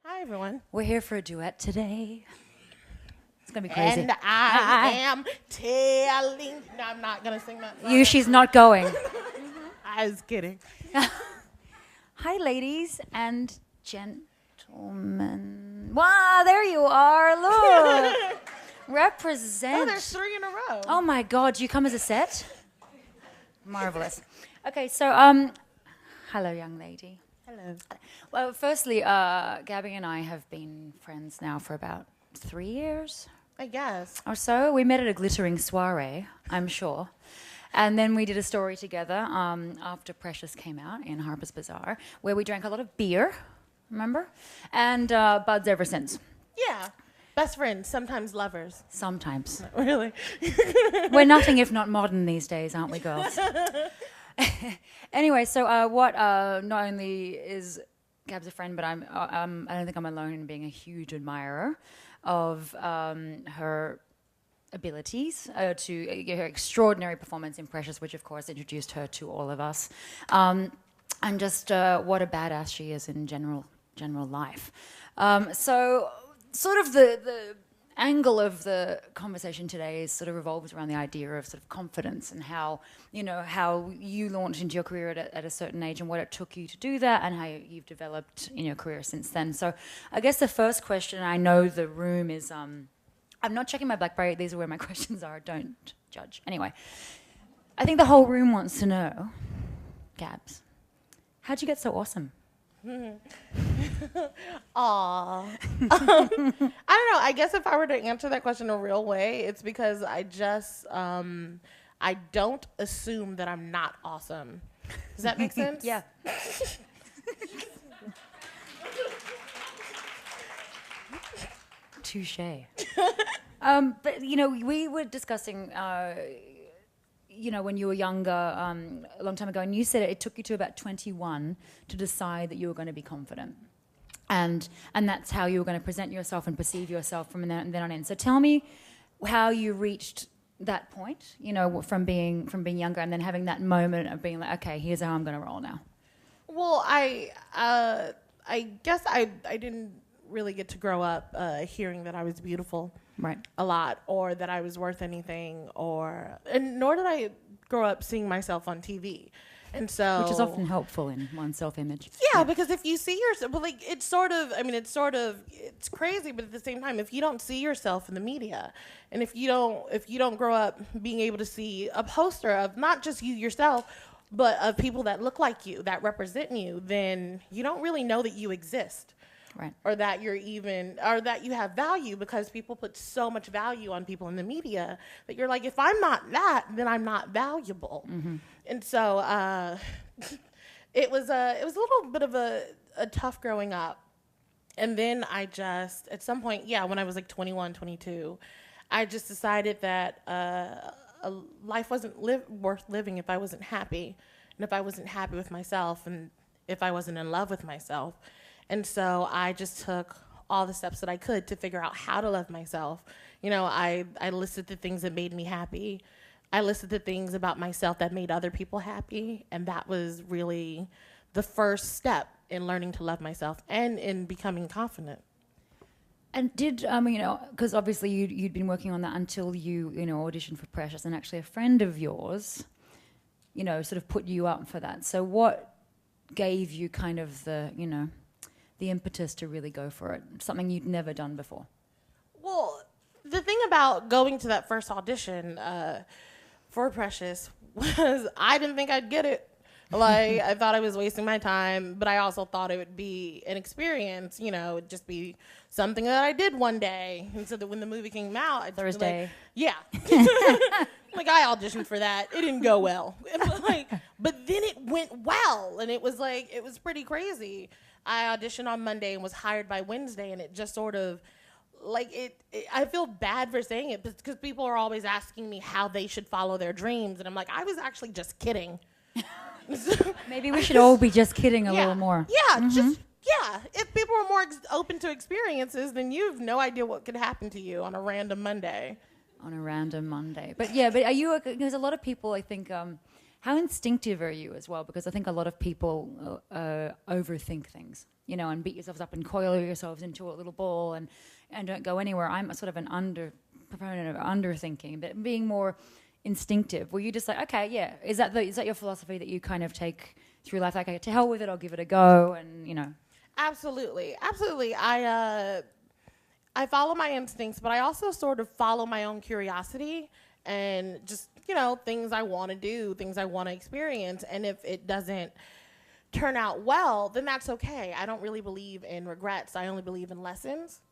Hi, everyone. We're here for a duet today. It's going to be crazy. And I am telling... No, I'm not going to sing that song. She's not going. I was kidding. Hi, ladies and gentlemen. Wow, there you are. Look. Represent. Oh, there's 3 in a row. Oh, my God. You come as a set? Marvelous. Okay, so, hello, young lady. Hello. Well, firstly, Gabby and I have been friends now for about 3 years I guess. or so. We met at a glittering soiree, I'm sure. And then we did a story together after Precious came out in Harpers Bazaar, where we drank a lot of beer, remember? And buds ever since. Yeah. Best friends, sometimes lovers. Sometimes. Really? We're nothing if not modern these days, aren't we, girls? Anyway, so what not only is Gab's a friend, but I don't think I'm alone in being a huge admirer of her abilities, to her extraordinary performance in Precious, which of course introduced her to all of us, and just what a badass she is in general life. So sort of the angle of the conversation today is sort of revolves around the idea of sort of confidence and how you launched into your career at a certain age and what it took you to do that and how you've developed in your career since then. So I guess the first question, I know the room is, I'm not checking my BlackBerry, these are where my questions are, don't judge. Anyway, I think the whole room wants to know, Gabs, how'd you get so awesome? Aw. I don't know. I guess if I were to answer that question a real way, it's because I just, I don't assume that I'm not awesome. Does that make sense? Yeah. Touche. But, we were discussing, when you were younger, a long time ago, and you said it took you to about 21 to decide that you were going to be confident. And that's how you were going to present yourself and perceive yourself from then on in. So tell me how you reached that point, from being younger and then having that moment of being like, okay, here's how I'm going to roll now. Well, I guess I didn't really get to grow up hearing that I was beautiful. Right. A lot, or that I was worth anything, and nor did I grow up seeing myself on TV. And so, which is often helpful in one's self-image. Yeah, because if you see yourself, it's crazy, but at the same time, if you don't see yourself in the media, and if you don't grow up being able to see a poster of not just you yourself, but of people that look like you, that represent you, then you don't really know that you exist. Right. Or that that you have value, because people put so much value on people in the media that you're like, if I'm not that, then I'm not valuable. Mm-hmm. And so it was a little bit of a tough growing up. And then I just, at some point, when I was like 21, 22, I just decided that life wasn't worth living if I wasn't happy, and if I wasn't happy with myself, and if I wasn't in love with myself. And so I just took all the steps that I could to figure out how to love myself. I listed the things that made me happy. I listed the things about myself that made other people happy. And that was really the first step in learning to love myself and in becoming confident. And because obviously you'd been working on that until you auditioned for Precious, and actually a friend of yours, sort of put you up for that. So what gave you kind of the impetus to really go for it, something you'd never done before? Well, the thing about going to that first audition for Precious was I didn't think I'd get it. Like, I thought I was wasting my time, but I also thought it would be an experience, it'd just be something that I did one day. And so that when the movie came out, Thursday. I auditioned for that. It didn't go well. But then it went well, and it was pretty crazy. I auditioned on Monday and was hired by Wednesday, and it just sort of, I feel bad for saying it, because people are always asking me how they should follow their dreams, and I'm like, I was actually just kidding. Maybe we should all be just kidding a little more. Yeah, mm-hmm. If people are more open to experiences, then you have no idea what could happen to you on a random Monday. But are you, there's a lot of people, I think, How instinctive are you as well? Because I think a lot of people overthink things, you know, and beat yourselves up and coil yourselves into a little ball and don't go anywhere. I'm sort of an proponent of underthinking, but being more instinctive. Were you just like, okay, yeah, is that your philosophy that you kind of take through life? Like, okay, to hell with it, I'll give it a go, and you know. Absolutely. I follow my instincts, but I also sort of follow my own curiosity and just, you know, things I want to do, things I want to experience. And if it doesn't turn out well, then that's okay. I don't really believe in regrets. I only believe in lessons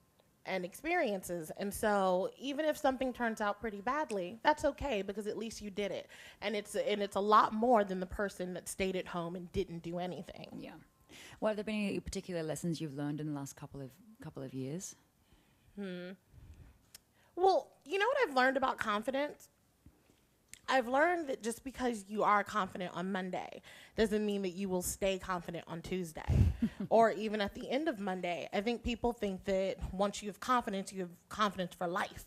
and experiences. And so even if something turns out pretty badly, that's okay, because at least you did it. And it's a lot more than the person that stayed at home and didn't do anything. Yeah. Well, have there been any particular lessons you've learned in the last couple of years? Well, you know what I've learned about confidence? I've learned that just because you are confident on Monday doesn't mean that you will stay confident on Tuesday or even at the end of Monday. I think people think that once you have confidence for life.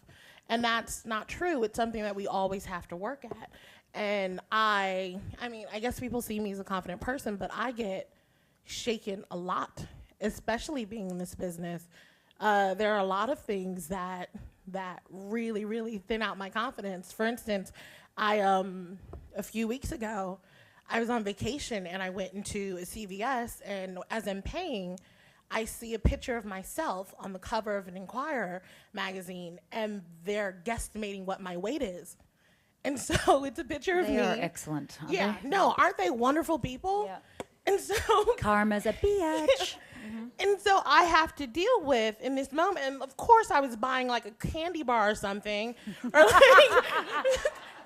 And that's not true. It's something that we always have to work at. And I mean, I guess people see me as a confident person, but I get shaken a lot, especially being in this business. There are a lot of things that really, really thin out my confidence. For instance, a few weeks ago, I was on vacation and I went into a CVS, and as I'm paying, I see a picture of myself on the cover of an Inquirer magazine, and they're guesstimating what my weight is. And so it's a picture of me. They are excellent, aren't they? No, aren't they wonderful people? Yeah. And so karma's a bitch. And so I have to deal with in this moment, and of course I was buying like a candy bar or something, or like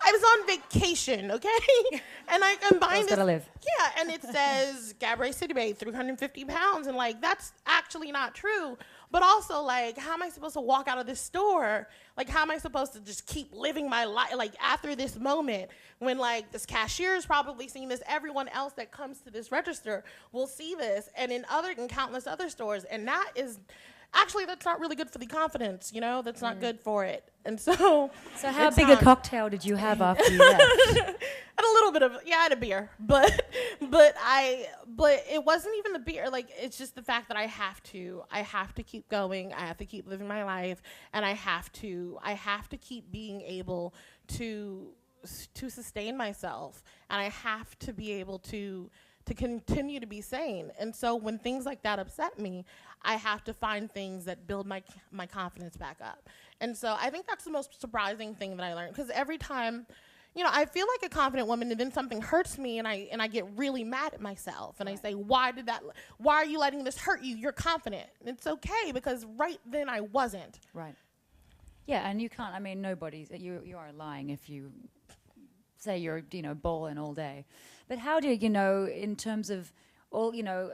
I was on vacation, okay? And I'm buying this. Gotta live. Yeah, and it says Gabourey Sidibe, 350 pounds, and like that's actually not true. But also, like, how am I supposed to walk out of this store? Like, how am I supposed to just keep living my life? Like, after this moment, when, like, this cashier is probably seeing this, everyone else that comes to this register will see this, and in countless other stores. And that is, actually, that's not really good for the confidence, you know? That's not good for it. And so... So how big a cocktail did you have after you left? And a little bit of, I had a beer, but it wasn't even the beer. Like, it's just the fact that I have to keep going. I have to keep living my life, and I have to keep being able to sustain myself, and I have to be able to continue to be sane. And so when things like that upset me, I have to find things that build my confidence back up. And so I think that's the most surprising thing that I learned, because every time, you know, I feel like a confident woman, and then something hurts me, and I get really mad at myself, and I say, why are you letting this hurt you? You're confident. And it's okay, because right then I wasn't. Right. Yeah, and you can't, I mean, you are lying if you say you're, you know, bawling all day. But how do you know, in terms of all, you know,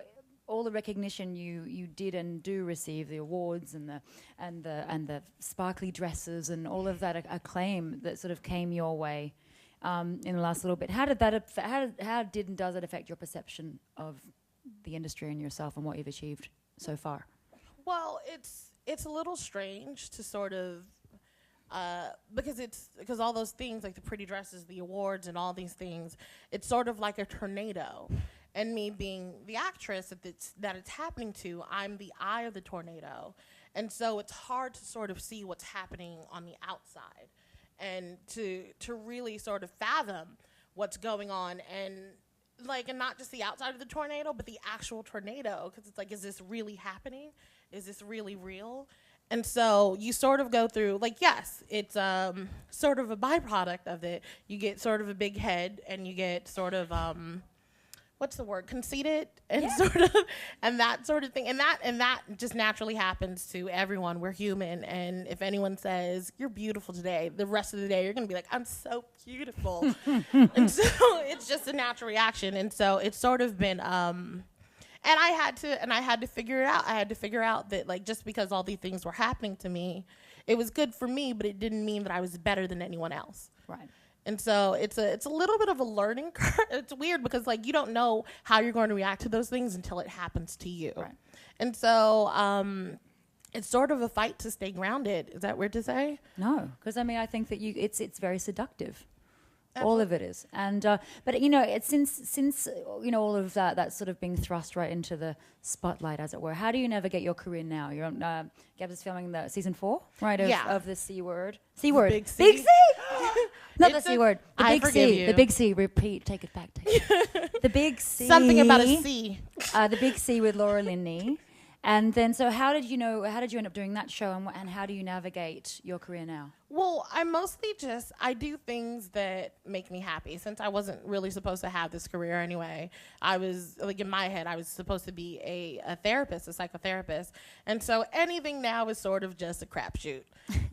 all the recognition you did and do receive, the awards and the sparkly dresses and all of that acclaim that sort of came your way in the last little bit, how did and does it affect your perception of the industry and yourself and what you've achieved so far? Well, it's a little strange to sort of because all those things, like the pretty dresses, the awards, and all these things, it's sort of like a tornado. And me being the actress that it's happening to, I'm the eye of the tornado. And so it's hard to sort of see what's happening on the outside and to really sort of fathom what's going on, and not just the outside of the tornado, but the actual tornado, because it's like, is this really happening? Is this really real? And so you sort of go through, like, yes, it's sort of a byproduct of it. You get sort of a big head, and you get sort of what's the word? Conceited, and sort of, and that sort of thing, and that just naturally happens to everyone. We're human, and if anyone says you're beautiful today, the rest of the day you're gonna be like, I'm so beautiful, and so it's just a natural reaction. And so it's sort of been, and I had to figure it out. I had to figure out that, like, just because all these things were happening to me, it was good for me, but it didn't mean that I was better than anyone else. Right. And so it's a little bit of a learning curve. It's weird because, like, you don't know how you're going to react to those things until it happens to you. Right. And so it's sort of a fight to stay grounded. Is that weird to say? No, because I mean, I think that it's very seductive. All of it is. And but you know, it's since you know all of that sort of being thrust right into the spotlight, as it were. How do you navigate your career now? You're on Gabs is filming the season 4, right? Of the C word. C word. Big C. Big C. Not the C word. The I big forgive C. you. The big C. Repeat. Take it back. The big C. Something about a C. The big C with Laura Linney. And then, so how did you end up doing that show, and how do you navigate your career now? Well, I do things that make me happy. Since I wasn't really supposed to have this career anyway, I was, like, in my head, I was supposed to be a therapist, a psychotherapist. And so anything now is sort of just a crapshoot.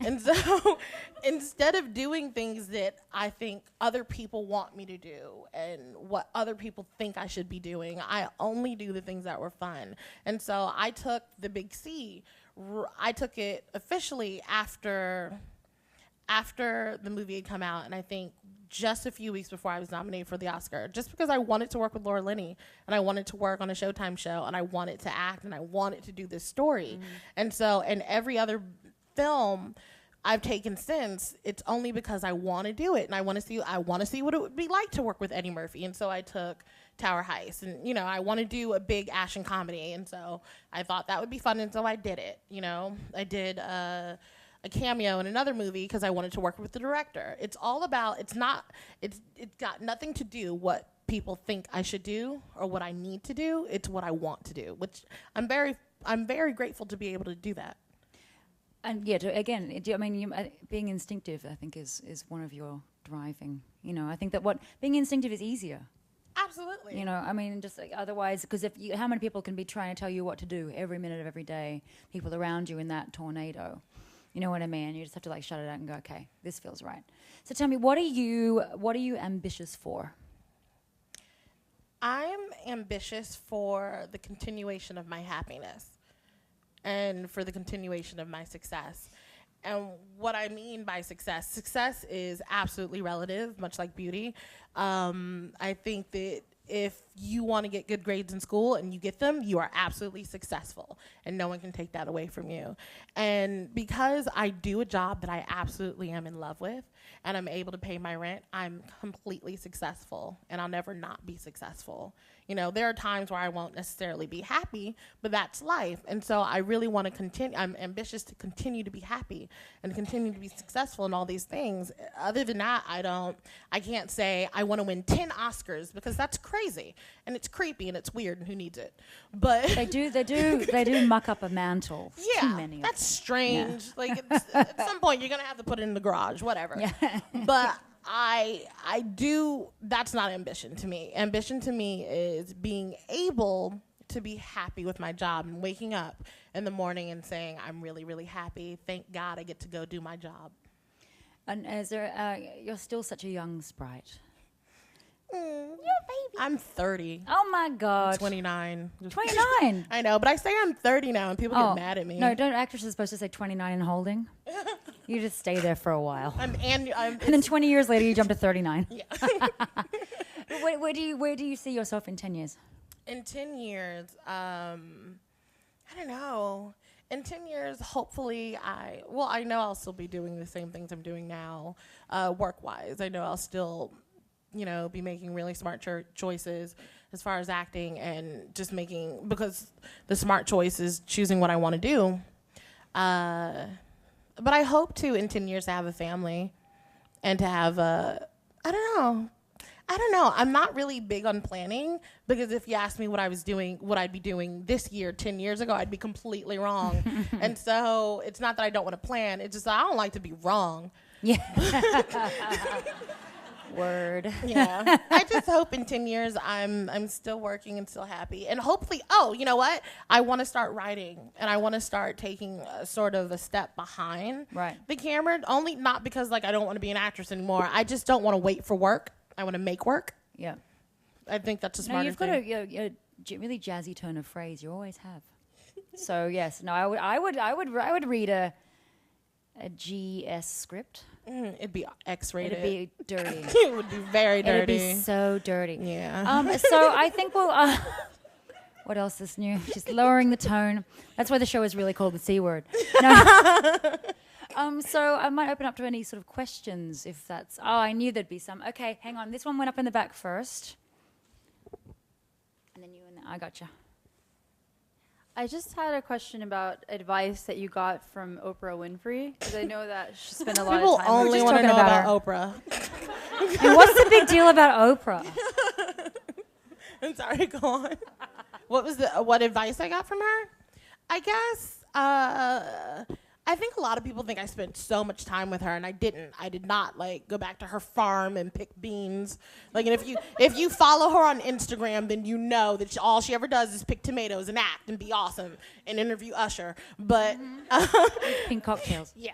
And so instead of doing things that I think other people want me to do and what other people think I should be doing, I only do the things that were fun. And so I took the Big C. I took it officially after the movie had come out, and I think just a few weeks before I was nominated for the Oscar, just because I wanted to work with Laura Linney, and I wanted to work on a Showtime show, and I wanted to act, and I wanted to do this story. And so, in every other film I've taken since, it's only because I want to do it, and I want to see what it would be like to work with Eddie Murphy. And so I took Tower Heist, and you know, I want to do a big action comedy, and so I thought that would be fun, and so I did it. You know, I did a cameo in another movie because I wanted to work with the director. It's got nothing to do what people think I should do or what I need to do. It's what I want to do, which I'm very grateful to be able to do that. And yeah, being instinctive, I think, is one of your driving. You know, I think that being instinctive is easier. Absolutely. You know, I mean, just like otherwise, because how many people can be trying to tell you what to do every minute of every day? People around you in that tornado. You know what I mean? You just have to like shut it out and go, okay, this feels right. So tell me, what are you ambitious for? I'm ambitious for the continuation of my happiness and for the continuation of my success. And what I mean by success is absolutely relative, much like beauty. I think that if you want to get good grades in school and you get them, you are absolutely successful, and no one can take that away from you. And because I do a job that I absolutely am in love with and I'm able to pay my rent, I'm completely successful, and I'll never not be successful. You know, there are times where I won't necessarily be happy, but that's life. And so I really want to continue. I'm ambitious to continue to be happy and continue to be successful in all these things. Other than that, I can't say I want to win 10 Oscars, because that's crazy and it's creepy and it's weird, and who needs it? But they do muck up a mantle. Yeah, too many that's strange. Yeah. Like at some point you're gonna have to put it in the garage, whatever. Yeah. But I do. That's not ambition to me. Ambition to me is being able to be happy with my job and waking up in the morning and saying, I'm really, really happy. Thank God I get to go do my job. And you're still such a young sprite. You're a baby. I'm 30. Oh my God. 29. 29. I know, but I say I'm 30 now, and people get mad at me. No, don't actresses supposed to say 29 and holding? You just stay there for a while. And then 20 years later, you jump to 39. Yeah. Where do you see yourself in 10 years? In 10 years, I don't know. In 10 years, hopefully, I know I'll still be doing the same things I'm doing now, work-wise. I know I'll still, be making really smart choices as far as acting, and just because the smart choice is choosing what I want to do. But I hope to, in 10 years, to have a family and to have I don't know. I'm not really big on planning, because if you asked me what I'd be doing this year, 10 years ago, I'd be completely wrong. And so it's not that I don't want to plan. It's just that I don't like to be wrong. Yeah. Word. Yeah. I just hope in 10 years I'm still working and still happy. And hopefully, you know what? I want to start writing, and I want to start taking sort of a step behind the camera. Only not because I don't want to be an actress anymore. I just don't want to wait for work. I want to make work. Yeah. I think that's a smarter thing. You've got a really jazzy turn of phrase. You always have. So yes, no, I would read a GS script. It'd be X-rated. It'd be dirty. It would be very dirty. It'd be so dirty. Yeah. So I think we'll. What else is new? Just lowering the tone. That's why the show is really called The C Word. No. So I might open up to any sort of questions if that's... Oh, I knew there'd be some. Okay, hang on. This one went up in the back first. And then you and I gotcha. I just had a question about advice that you got from Oprah Winfrey, because I know that she spent a lot People of time. only just want to know talking about about Oprah. And what's the big deal about Oprah? I'm sorry, go on. What advice I got from her? I guess I think a lot of people think I spent so much time with her, and I didn't. I did not like go back to her farm and pick beans. Like, and if you follow her on Instagram, then you know that all she ever does is pick tomatoes and act and be awesome and interview Usher. But Pink cocktails. yeah,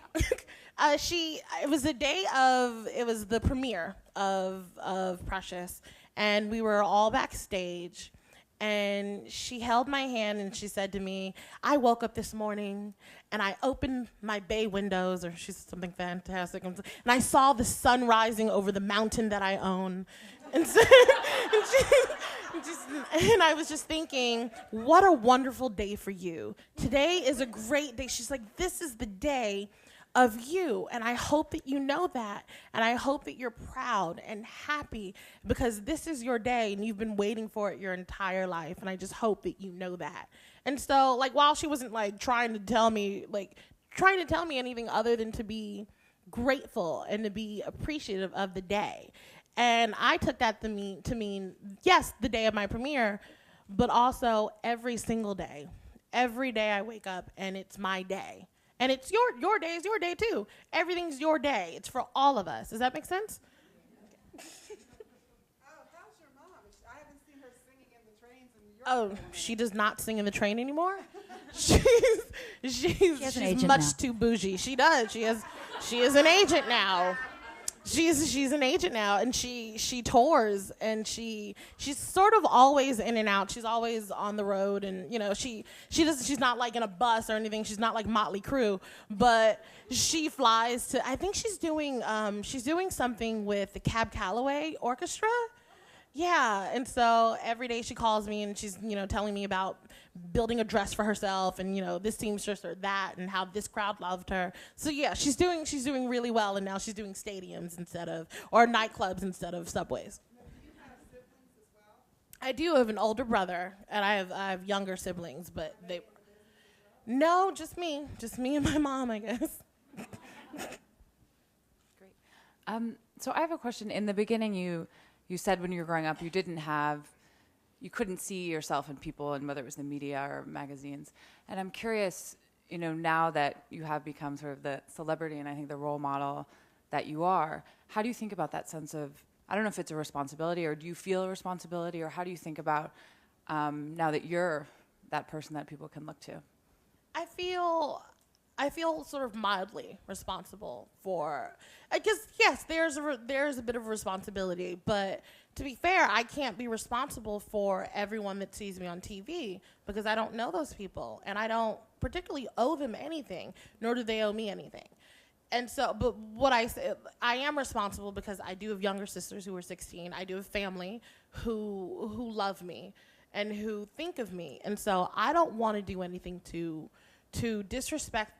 it was the premiere of Precious, and we were all backstage. And she held my hand and she said to me, I woke up this morning and I opened my bay windows, or she said something fantastic, and I saw the sun rising over the mountain that I own. And, so, and I was just thinking, what a wonderful day for you. Today is a great day. She's like, this is the day of you, and I hope that you know that, and I hope that you're proud and happy, because this is your day and you've been waiting for it your entire life, and I just hope that you know that. And so, like, while she wasn't like trying to tell me anything other than to be grateful and to be appreciative of the day, and I took that to mean yes, the day of my premiere, but also every single day. Every day I wake up and it's my day. And it's your day is your day too. Everything's your day. It's for all of us. Does that make sense? How's your mom? I haven't seen her singing in the trains in New York. Oh, she does not sing in the train anymore? She's much too bougie. She does. She is an agent now. She's an agent now, and she tours, and she's sort of always in and out. She's always on the road, and she's not like in a bus or anything. She's not like Motley Crue, but she flies to. I think she's doing something with the Cab Calloway Orchestra. Yeah, and so every day she calls me and she's telling me about building a dress for herself and this seamstress or that, and how this crowd loved her. So yeah, she's doing really well, and now she's doing stadiums or nightclubs instead of subways. Do you have siblings as well? I do have an older brother, and I have younger siblings, but no, just me and my mom, I guess. Great. So I have a question. In the beginning, you said when you were growing up, you couldn't see yourself in people, and whether it was the media or magazines. And I'm curious, now that you have become sort of the celebrity and I think the role model that you are, how do you think about that sense of, I don't know if it's a responsibility, or do you feel a responsibility, or how do you think about now that you're that person that people can look to? I feel sort of mildly responsible for, I guess, yes, there's a bit of responsibility, but to be fair, I can't be responsible for everyone that sees me on TV, because I don't know those people, and I don't particularly owe them anything, nor do they owe me anything. And so, but what I say, I am responsible because I do have younger sisters who are 16. I do have family who love me and who think of me, and so I don't want to do anything to disrespect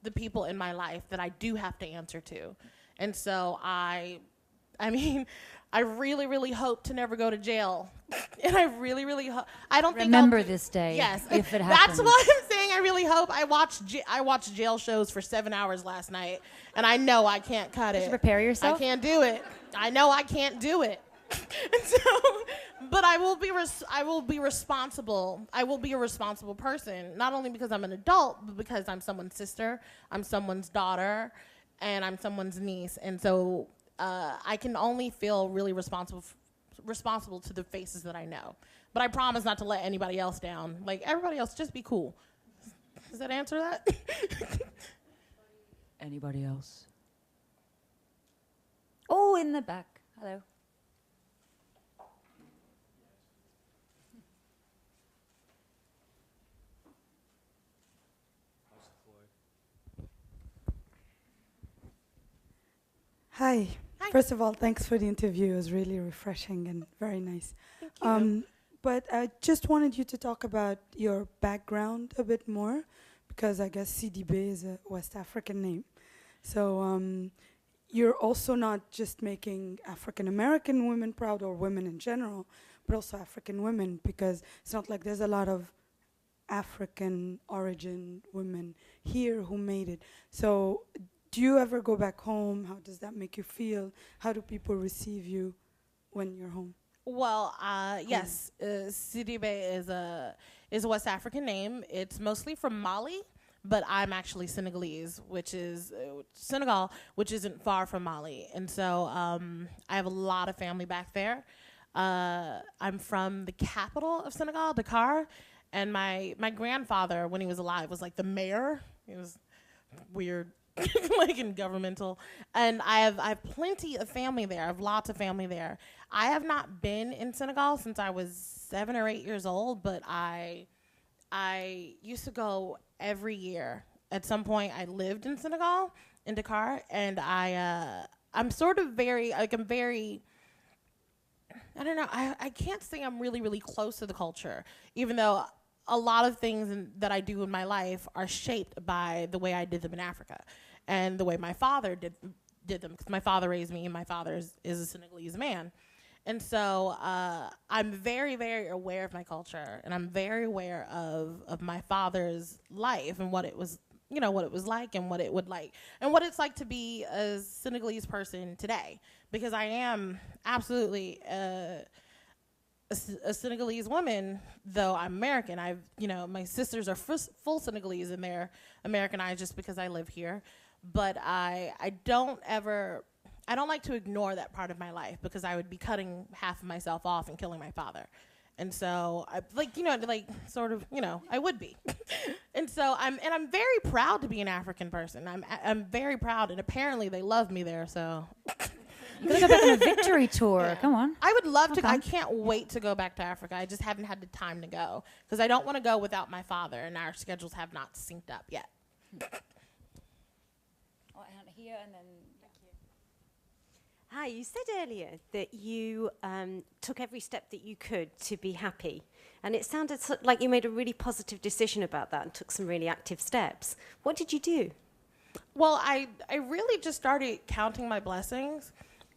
the people in my life that I do have to answer to. And so I really, really hope to never go to jail. And I really, really hope. I don't Remember this day. Yes. If it happens. That's what I'm saying. I really hope. I watched jail shows for 7 hours last night, and I know I can't cut it. Did you prepare yourself? I can't do it. I know I can't do it. And so, but I will be responsible. I will be a responsible person, not only because I'm an adult, but because I'm someone's sister, I'm someone's daughter, and I'm someone's niece. And so I can only feel really responsible to the faces that I know. But I promise not to let anybody else down. Like, everybody else, just be cool. Does that answer that? Anybody else? Oh, in the back. Hello. Hi. Hi. First of all, thanks for the interview. It was really refreshing and very nice. Thank you. But I just wanted you to talk about your background a bit more, because I guess Sidibe is a West African name. So you're also not just making African American women proud or women in general, but also African women, because it's not like there's a lot of African origin women here who made it. So do you ever go back home? How does that make you feel? How do people receive you when you're home? Well, yes, Sidibe is a West African name. It's mostly from Mali, but I'm actually Senegalese, which is Senegal, which isn't far from Mali. And so I have a lot of family back there. I'm from the capital of Senegal, Dakar, and my grandfather, when he was alive, was like the mayor. He was weird. Like in governmental, and I have plenty of family there. I have lots of family there. I have not been in Senegal since I was 7 or 8 years old, but I used to go every year. At some point, I lived in Senegal, in Dakar, and I'm sort of very, like, I'm very, I don't know, I can't say I'm really, really close to the culture, even though a lot of things that I do in my life are shaped by the way I did them in Africa and the way my father did them, because my father raised me and my father is a Senegalese man. And so I'm very, very aware of my culture, and I'm very aware of my father's life and what it was, you know, what it was like and what it would like and what it's like to be a Senegalese person today, because I am absolutely a Senegalese woman, though I'm American. My sisters are full Senegalese, and they're Americanized just because I live here. But I don't like to ignore that part of my life, because I would be cutting half of myself off and killing my father. And so I would be. And so I'm very proud to be an African person. I'm very proud, and apparently they love me there, so You're going to go back on a victory tour. Yeah. Come on. I would love to. I can't wait to go back to Africa. I just haven't had the time to go, because I don't want to go without my father, and our schedules have not synced up yet. Here and then. Thank you. Hi, you said earlier that you took every step that you could to be happy. And it sounded like you made a really positive decision about that and took some really active steps. What did you do? Well, I really just started counting my blessings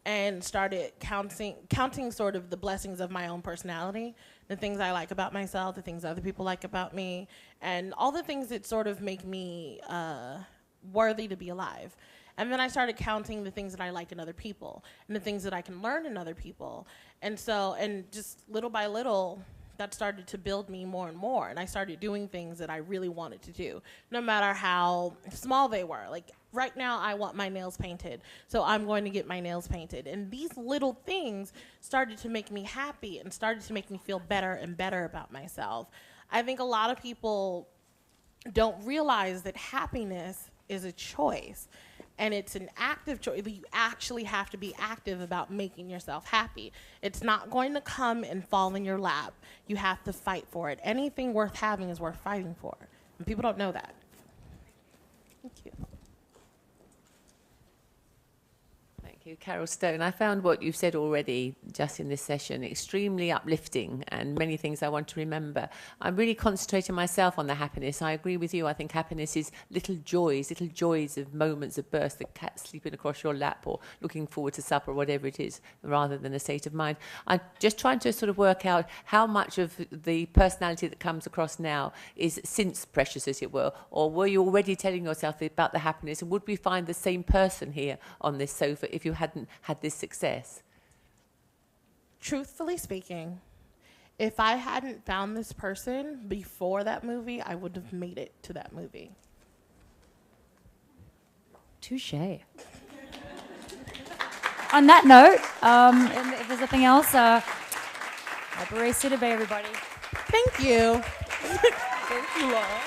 and started counting sort of the blessings of my own personality, the things I like about myself, the things other people like about me, and all the things that sort of make me worthy to be alive. And then I started counting the things that I like in other people and the things that I can learn in other people. And just little by little, that started to build me more and more. And I started doing things that I really wanted to do, no matter how small they were. Like right now, I want my nails painted, so I'm going to get my nails painted. And these little things started to make me happy and started to make me feel better and better about myself. I think a lot of people don't realize that happiness is a choice. And it's an active choice. You actually have to be active about making yourself happy. It's not going to come and fall in your lap. You have to fight for it. Anything worth having is worth fighting for. And people don't know that. Thank you. Thank you, Carol Stone. I found what you've said already just in this session extremely uplifting, and many things I want to remember. I'm really concentrating myself on the happiness. I agree with you. I think happiness is little joys of moments of burst, the cat sleeping across your lap or looking forward to supper, whatever it is, rather than a state of mind. I'm just trying to sort of work out how much of the personality that comes across now is since precious, as it were, or were you already telling yourself about the happiness, and would we find the same person here on this sofa if you hadn't had this success? Truthfully speaking, if I hadn't found this person before that movie, I would have made it to that movie. Touche. On that note, and if there's nothing else, Gabourey Sidibe, everybody. Thank you. Thank you all.